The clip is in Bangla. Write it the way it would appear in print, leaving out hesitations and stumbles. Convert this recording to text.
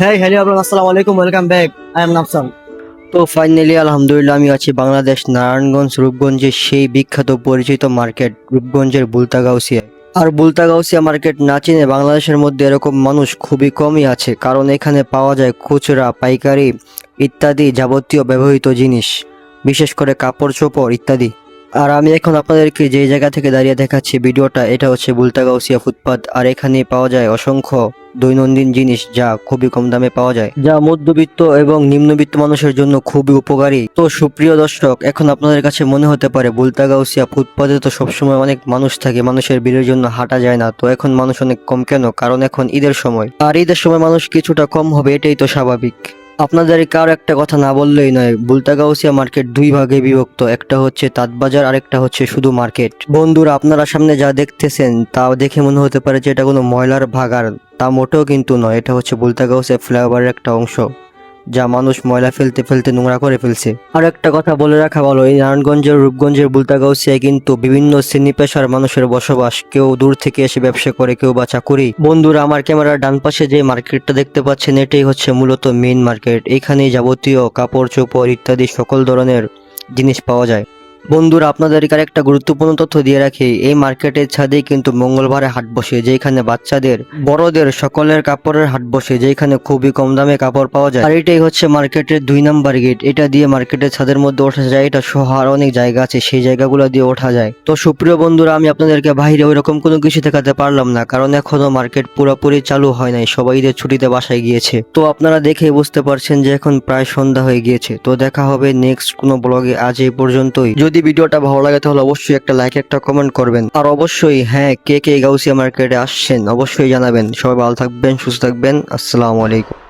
হ্যাঁ হ্যালো আপনার আসসালামু আলাইকুম, welcome back. I am Nafsan. তো ফাইনালি আলহামদুলিল্লাহ আমি আছি বাংলাদেশ নারায়ণগঞ্জ রূপগঞ্জের সেই বিখ্যাত পরিচিত মার্কেট রূপগঞ্জের বুলতাগাউসিয়া। আর বুলতাগাউসিয়া মার্কেট না চিনে বাংলাদেশের মধ্যে এরকম মানুষ খুবই কমই আছে, কারণ এখানে পাওয়া যায় খুচরা, পাইকারি ইত্যাদি যাবতীয় ব্যবহৃত জিনিস, বিশেষ করে কাপড় চোপড় ইত্যাদি। আর আমি এখন আপনাদেরকে যে জায়গা থেকে দাঁড়িয়ে দেখাচ্ছি ভিডিওটা, এটা হচ্ছে বুলতাগাউসিয়া ফুটপাত। আর এখানে পাওয়া যায় অসংখ্য দৈনন্দিন জিনিস যা খুবই কম দামে পাওয়া যায়, যা মধ্যবিত্ত এবং নিম্নবিত্ত মানুষের জন্য খুবই উপকারী। তো সুপ্রিয় দর্শক, এখন আপনাদের কাছে মনে হতে পারে বুলতাগাউসিয়া ফুটপাতে তো সবসময় অনেক মানুষ থাকে, মানুষের ভিড়ের জন্য হাঁটা যায় না, তো এখন মানুষ অনেক কম কেন? কারণ এখন ঈদের সময়, আর ঈদের সময় মানুষ কিছুটা কম হবে, এটাই তো স্বাভাবিক। আপনাদের কারো একটা কথা না বললেই নয়, বুলতাগাউসিয়া মার্কেট দুই ভাগে বিভক্ত, একটা হচ্ছে তাঁতবাজার আর একটা হচ্ছে শুধু মার্কেট। বন্ধুরা, আপনারা সামনে যা দেখতেছেন তা দেখে মনে হতে পারে যে এটা কোনো ময়লার ভাগাড়, তা মোটেও কিন্তু নয়। এটা হচ্ছে বুলতাগাউসিয়া ফ্লাইওভারের একটা অংশ, যা মানুষ ময়লা ফেলতে ফেলতে নোংরা করে ফেলছে। আর একটা কথা বলে রাখা ভালো, এই নারায়ণগঞ্জের রূপগঞ্জের বুলতাগাউসিয়ায় কিন্তু বিভিন্ন শ্রেণী পেশার মানুষের বসবাস। কেউ দূর থেকে এসে ব্যবসা করে, কেউ বা চাকুরি। বন্ধুরা, আমার ক্যামেরার ডান পাশে যে মার্কেটটা দেখতে পাচ্ছেন, এটাই হচ্ছে মূলত মেইন মার্কেট। এখানেই যাবতীয় কাপড় চোপড় ইত্যাদি সকল ধরনের জিনিস পাওয়া যায়। বন্ধুরা, আপনাদেরকে একটা গুরুত্বপূর্ণ তথ্য দিয়ে রাখি, এই মার্কেটের ছাদেই কিন্তু মঙ্গলবারে হাট বসে, যেখানে বাচ্চাদের বড়দের সকলের কাপড়ের হাট বসে, যেখানে খুবই কম দামে কাপড় পাওয়া যায়। আর এটাই হচ্ছে মার্কেটের 2 নম্বর গেট। এটা দিয়ে মার্কেটের ছাদের মধ্যে ওঠা যায়, এটা সহ আর অনেক জায়গা আছে, সেই জায়গাগুলো দিয়ে ওঠা যায়। তো সুপ্রিয় বন্ধুরা, আমি আপনাদেরকে বাইরে ওইরকম কোনো কিছু দেখাতে পারলাম না, কারণ এখনো মার্কেট পুরোপুরি চালু হয় নাই, সবাই ঈদের ছুটিতে বাসায় গিয়েছে। তো আপনারা দেখেই বুঝতে পারছেন যে এখন প্রায় সন্ধ্যা হয়ে গিয়েছে। তো দেখা হবে নেক্সট কোনো ব্লগে। আজ এই পর্যন্তই। যদি ভিডিওটা ভালো লাগে তাহলে অবশ্যই একটা লাইক, একটা কমেন্ট করবেন। আর অবশ্যই হ্যাঁ, কে কে গাউসিয়া মার্কেটে আসছেন অবশ্যই জানাবেন। সবাই ভালো থাকবেন, সুস্থ থাকবেন। আসসালামু আলাইকুম।